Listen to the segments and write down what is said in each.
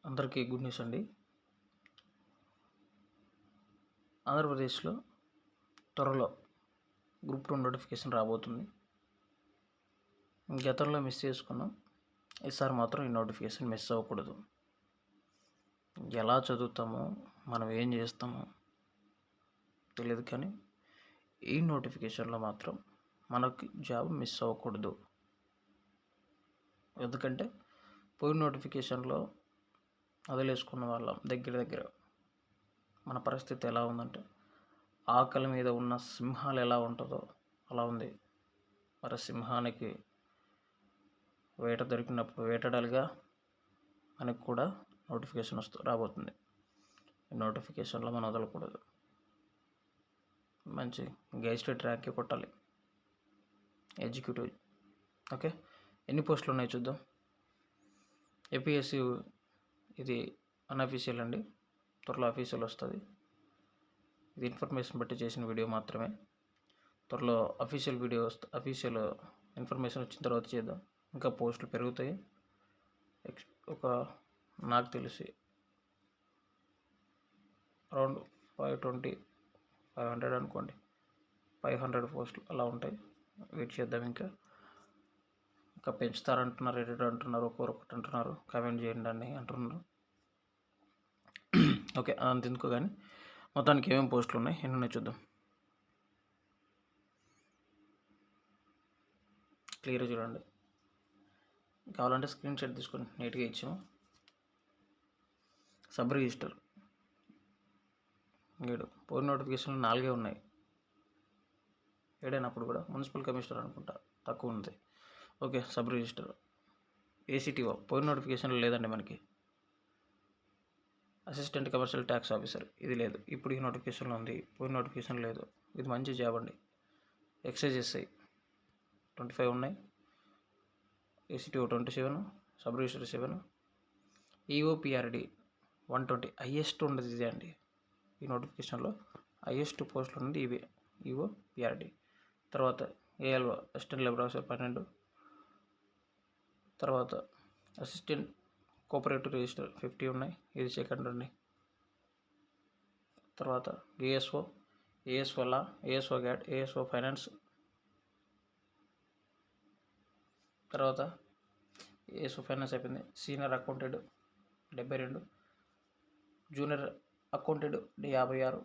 అందరికీ good news అండి. ఆంధ్రప్రదేశ్లో త్వరలో గ్రూప్ 2 నోటిఫికేషన్ రాబోతుంది. గతంలో మిస్ చేసుకున్నాం, ఈసారి మాత్రం ఈ నోటిఫికేషన్ మిస్ అవ్వకూడదు. ఎలా చదువుతామో, మనం ఏం చేస్తామో తెలియదు, కానీ ఈ నోటిఫికేషన్లో మాత్రం మనకి జాబ్ మిస్ అవ్వకూడదు. ఎందుకంటే పోయిన నోటిఫికేషన్లో వదిలేసుకున్న వాళ్ళం దగ్గర మన పరిస్థితి ఎలా ఉందంటే, ఆకలి మీద ఉన్న సింహాలు ఎలా ఉంటుందో అలా ఉంది. మరి సింహానికి వేట దొరికినప్పుడు వేటాడాలిగా, మనకు కూడా నోటిఫికేషన్ రాబోతుంది. ఈ నోటిఫికేషన్లో మనం వదలకూడదు, మంచి గెజిటెడ్ ర్యాంక్ కొట్టాలి. ఎగ్జిక్యూటివ్. ఓకే, ఎన్ని పోస్టులు ఉన్నాయో చూద్దాం. ఏపీఎస్సి ఇది అన్అఫీషియల్ అండి, త్వరలో అఫీషియల్ వస్తుంది. ఇది ఇన్ఫర్మేషన్ బట్టి చేసిన వీడియో మాత్రమే. త్వరలో అఫీషియల్ ఇన్ఫర్మేషన్ వచ్చిన తర్వాత చేద్దాం. ఇంకా పోస్టులు పెరుగుతాయి. నాకు తెలిసి అరౌండ్ 500 అనుకోండి, 500 పోస్టులు అలా ఉంటాయి. వెయిట్ చేద్దాం. ఇంకా పెంచుతారంటున్నారు, ఎడిటర్ అంటున్నారు, ఒక్కొక్కటి అంటున్నారు, కామెంట్ చేయండి అని అంటున్నారు. ఓకే, అంతెందుకు కానీ మొత్తానికి ఏమేమి పోస్టులు ఉన్నాయి, ఎన్ని ఉన్నాయి చూద్దాం. క్లియర్గా చూడండి. కావాలంటే స్క్రీన్ షాట్ తీసుకొని నీట్గా ఇచ్చాము. సబ్ రిజిస్టర్ 7, పోయిన నోటిఫికేషన్లు 4 ఉన్నాయి. 7 అయినప్పుడు కూడా మున్సిపల్ కమిషనర్ అనుకుంటా తక్కువ ఉంది. Okay, sub register. ఏసీటీఓ పోయిన నోటిఫికేషన్లు లేదండి మనకి. అసిస్టెంట్ కమర్షియల్ ట్యాక్స్ ఆఫీసర్ ఇది లేదు, ఇప్పుడు ఈ నోటిఫికేషన్లో ఉంది. పోయిన నోటిఫికేషన్ లేదు. ఇది మంచి జాబ్ అండి. ఎక్సైజ్ ఎస్ఐ 25 ఉన్నాయి. ACTO 27, sub register 7, EOPRD 120. Highest ఉండదు ఇదే అండి. ఈ నోటిఫికేషన్లో హైయెస్ట్ పోస్టులు ఉన్నది ఇవే, ఈఓపిఆర్డి. తర్వాత ఏఎల్ఓ అసిస్టెంట్ లేబర్ ఆఫీసర్ 12. తర్వాత అసిస్టెంట్ కోఆపరేటివ్ రిజిస్టర్ 50 ఉన్నాయి. ఇది సెకండ్ అండి. తర్వాత ఏఎస్ఓ లా, ఏఎస్ఓ గ్యాట్, ఏఎస్ఓ ఫైనాన్స్. తర్వాత ఏఎస్ఓ ఫైనాన్స్ అయిపోయింది. Senior accountant 72, junior accountant 56,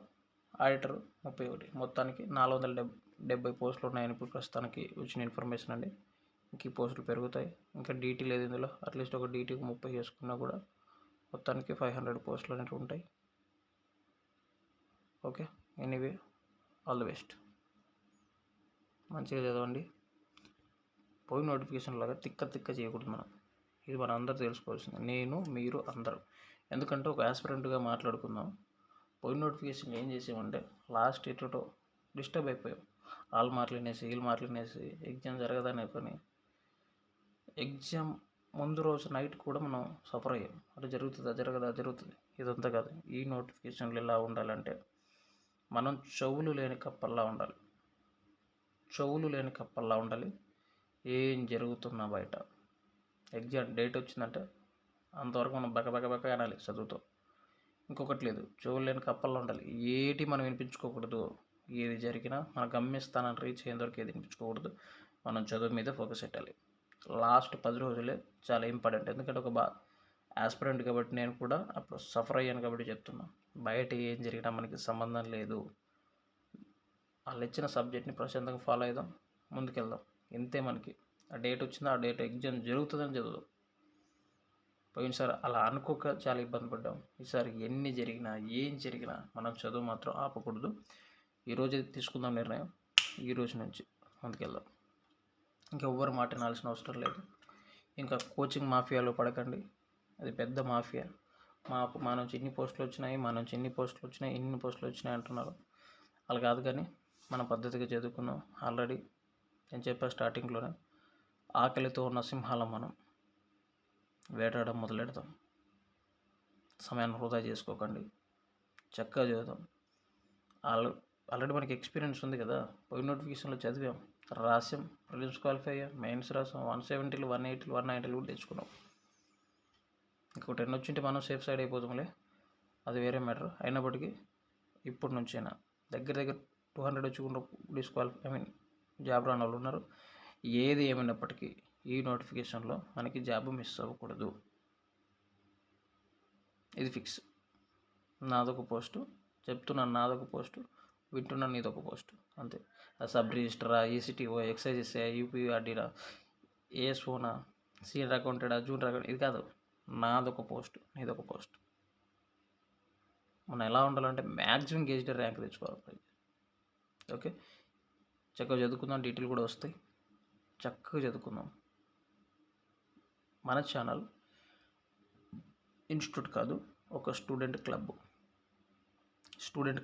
auditor 31. మొత్తానికి 470 పోస్టులు ఉన్నాయని ఇప్పుడు ప్రస్తుతానికి వచ్చిన ఇన్ఫర్మేషన్ అండి. ఇంక ఈ పోస్టులు పెరుగుతాయి. ఇంకా డీటీ లేదు ఇందులో. అట్లీస్ట్ ఒక డీటీకి 30 చేసుకున్నా కూడా మొత్తానికి 500 పోస్టులు అనేవి ఉంటాయి. Okay, anyway, all the best. మంచిగా చదవండి. పోయి నోటిఫికేషన్ లాగా తిక్క చేయకూడదు మనం. ఇది మనం అందరూ తెలుసుకోవాల్సింది, నేను, మీరు అందరూ. ఎందుకంటే ఒక యాస్పిరెంట్గా మాట్లాడుకుందాం. పోయిన నోటిఫికేషన్ ఏం చేసామంటే లాస్ట్ ఎటో డిస్టర్బ్ అయిపోయాం. వాళ్ళు మాట్లాడినేసి వీళ్ళు మాట్లాడినేసి ఎగ్జామ్ జరగదని పని. ఎగ్జామ్ ముందు రోజు నైట్ కూడా మనం సఫర్ అయ్యాం. అది జరుగుతుందా జరుగుతుంది. ఇదంతా కాదు. ఈ నోటిఫికేషన్లు ఎలా ఉండాలంటే, మనం చెవులు లేని కప్పల్లా ఉండాలి. ఏం జరుగుతున్నా బయట ఎగ్జామ్ డేట్ వచ్చిందంటే అంతవరకు మనం బక అనాలి చదువుతో. ఇంకొకటి లేదు, చెవులు లేని కప్పల్లా ఉండాలి. ఏటి మనం వినిపించుకోకూడదు. ఏది జరిగినా మన గమ్యస్థానాన్ని రీచ్ అయ్యేంత వరకు ఏది వినిపించుకోకూడదు. మనం చదువు మీద ఫోకస్ పెట్టాలి. లాస్ట్ 10 రోజులే చాలా ఇంపార్టెంట్. ఎందుకంటే ఒక యాస్పిరెంట్ కాబట్టి నేను కూడా అప్పుడు సఫర్ అయ్యాను కాబట్టి చెప్తున్నా. బయట ఏం జరిగినా మనకి సంబంధం లేదు. వాళ్ళు ఇచ్చిన సబ్జెక్ట్ని ప్రశాంతంగా ఫాలో అయిదాం, ముందుకెళ్దాం. ఇంతే. మనకి ఆ డేట్ వచ్చిందా, ఆ డేట్ ఎగ్జామ్ జరుగుతుందని చదువుదాం. పోయినసారి అలా అనుకోక చాలా ఇబ్బంది పడ్డాం. ఈసారి ఎన్ని జరిగినా ఏం జరిగినా మనం చదువు మాత్రం ఆపకూడదు. ఈరోజు తీసుకుందాం నిర్ణయం. ఈ రోజు నుంచి ముందుకెళ్దాం. ఇంకా ఎవ్వరు మాట వినాల్సిన అవసరం లేదు. ఇంకా కోచింగ్ మాఫియాలో పడకండి. అది పెద్ద మాఫియా. మా నుంచి ఇన్ని పోస్టులు వచ్చినాయి, ఇన్ని పోస్టులు వచ్చినాయి అంటున్నారు. అలా కాదు, కానీ మనం పద్ధతిగా చదువుకుందాం. ఆల్రెడీ నేను చెప్పా స్టార్టింగ్లోనే, ఆకలితో ఉన్న సింహాలం మనం. వేటాడడం మొదలెడతాం. సమయాన్ని వృధా చేసుకోకండి, చక్కగా చదువుతాం. ఆల్రెడీ మనకి ఎక్స్పీరియన్స్ ఉంది కదా. పోయిన నోటిఫికేషన్లో చదివాం, రాసాం, ప్రిలిమ్స్ క్వాలిఫై అయ్యాం, మెయిన్స్ రాసాం, 170లు 180లు 190లు కూడా తెచ్చుకున్నాం. ఇంకో 10 వచ్చింటే మనం సేఫ్ సైడ్ అయిపోతాంలే, అది వేరే మ్యాటర్. అయినప్పటికీ ఇప్పటి నుంచైనా దగ్గర దగ్గర 200 వచ్చి కూడా జాబ్ రాని వాళ్ళు ఉన్నారు. ఏది ఏమైనప్పటికీ ఈ నోటిఫికేషన్లో మనకి జాబ్ మిస్ అవ్వకూడదు, ఇది ఫిక్స్. నాదొక పోస్టు చెప్తున్నాను, నాదొక పోస్టు వింటున్నాను, నీదొక పోస్టు అంతే. సబ్ రిజిస్టరా, ఈసీటీఓ, ఎక్సైజ్ఎస్ఏ, యూపీఆర్డీరా, ఏఎస్ఓనా, సీనియర్ అకౌంటెడా, జూనియర్ అకౌంట్, ఇది కాదు. నాదొక పోస్టు నీదొక పోస్ట్. మనం ఎలా ఉండాలంటే మ్యాక్సిమం గేజ్డ్ ర్యాంక్ తెచ్చుకోవాలి. ఓకే, చక్కగా చదువుకుందాం, డీటెయిల్ కూడా వస్తాయి, చక్కగా చదువుకుందాం. మన ఛానల్ ఇన్స్టిట్యూట్ కాదు, ఒక స్టూడెంట్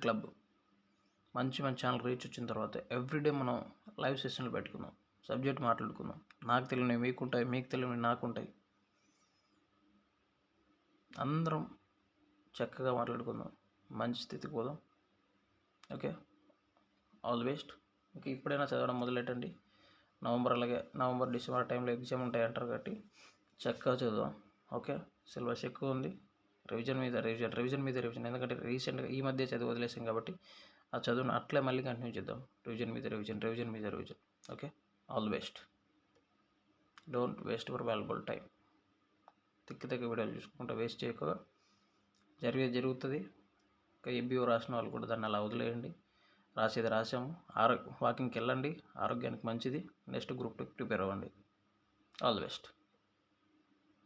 క్లబ్. మంచి ఛానల్ రీచ్ వచ్చిన తర్వాత ఎవ్రీడే మనం లైవ్ సెషన్లు పెట్టుకుందాం, సబ్జెక్ట్ మాట్లాడుకుందాం. నాకు తెలియనివి మీకుంటాయి, మీకు తెలియనివి నాకుంటాయి. అందరం చక్కగా మాట్లాడుకుందాం, మంచి స్థితికి పోదాం. Okay, all the best. Okay, ఇప్పుడైనా చదవడం మొదలెట్టండి. నవంబర్ డిసెంబర్ టైంలో ఎగ్జామ్ ఉంటాయి అంటారు కాబట్టి చక్కగా చదువుదాం. ఓకే, సిలబస్ ఎక్కువ ఉంది, రివిజన్ మీద రివిజన్. ఎందుకంటే రీసెంట్గా ఈ మధ్య చదివి వదిలేసాం కాబట్టి ఆ చదువును అట్లే మళ్ళీ కంటిన్యూ చేద్దాం. రివిజన్ మీద revision. Okay, all the best. Don't waste your valuable time. తిక్క వీడియోలు చూసుకుంటూ వేస్ట్ చేయకుండా జరుగుతుంది. ఇంకా ఎంబీఓ రాసిన వాళ్ళు కూడా దాన్ని అలా వదిలేయండి. రాసేది రాసాము. వాకింగ్కి వెళ్ళండి, ఆరోగ్యానికి మంచిది. నెక్స్ట్ గ్రూప్ 2 ప్రిపేర్ అవ్వండి. All the best.